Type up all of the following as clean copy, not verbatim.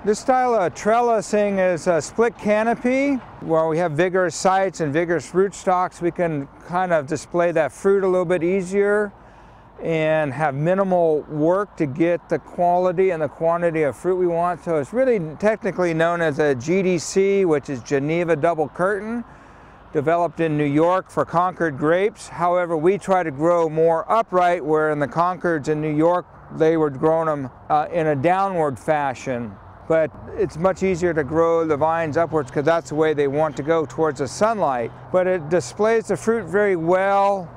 This style of trellising is a split canopy. Where we have vigorous sites and vigorous rootstocks, we can kind of display that fruit a little bit easier and have minimal work to get the quality and the quantity of fruit we want. So it's really technically known as a GDC, which is Geneva Double Curtain, developed in New York for Concord grapes. However, we try to grow more upright, where in the Concords in New York, they were growing them in a downward fashion. But it's much easier to grow the vines upwards because that's the way they want to go, towards the sunlight. But it displays the fruit very well.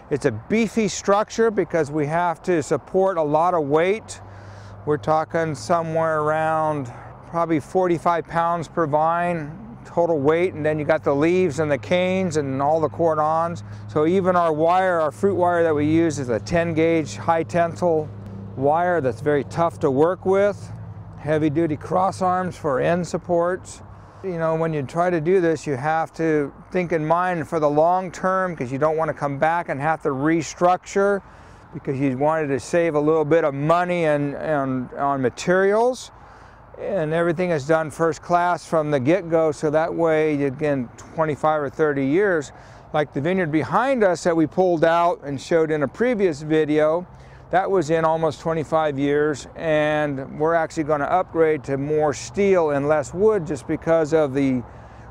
It's a beefy structure because we have to support a lot of weight. We're talking somewhere around probably 45 pounds per vine total weight, and then you got the leaves and the canes and all the cordons. So even our wire, our fruit wire that we use, is a 10 gauge high tensile wire that's very tough to work with. Heavy duty cross arms for end supports. You know, when you try to do this, you have to think in mind for the long term, because you don't want to come back and have to restructure, because you wanted to save a little bit of money on materials. And everything is done first class from the get-go, so that way, again, 25 or 30 years, like the vineyard behind us that we pulled out and showed in a previous video, that was in almost 25 years, and we're actually going to upgrade to more steel and less wood just because of the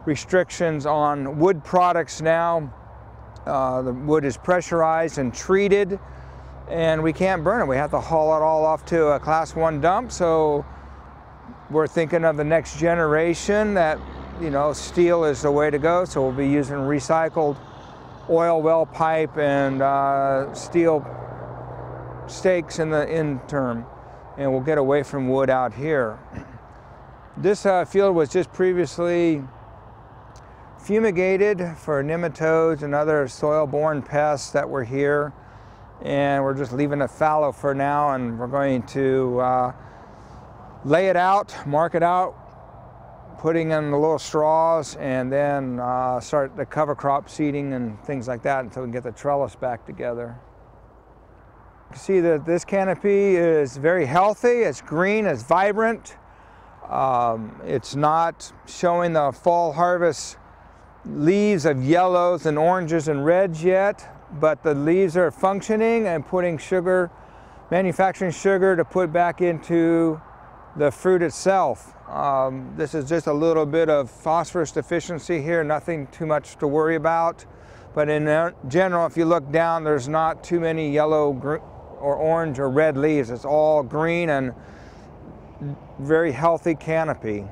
restrictions on wood products now. The wood is pressurized and treated, and we can't burn it. We have to haul it all off to a Class 1 dump, so we're thinking of the next generation that, you know, steel is the way to go, so we'll be using recycled oil well pipe and steel stakes in the interim, and we'll get away from wood out here. This field was just previously fumigated for nematodes and other soil-borne pests that were here, and we're just leaving it fallow for now, and we're going to lay it out, mark it out, putting in the little straws, and then start the cover crop seeding and things like that until we can get the trellis back together. You see that this canopy is very healthy, it's green, it's vibrant. It's not showing the fall harvest leaves of yellows and oranges and reds yet, but the leaves are functioning and putting sugar, manufacturing sugar to put back into the fruit itself. This is just a little bit of phosphorus deficiency here, nothing too much to worry about. But in general, if you look down, there's not too many yellow or orange or red leaves. It's all green and very healthy canopy.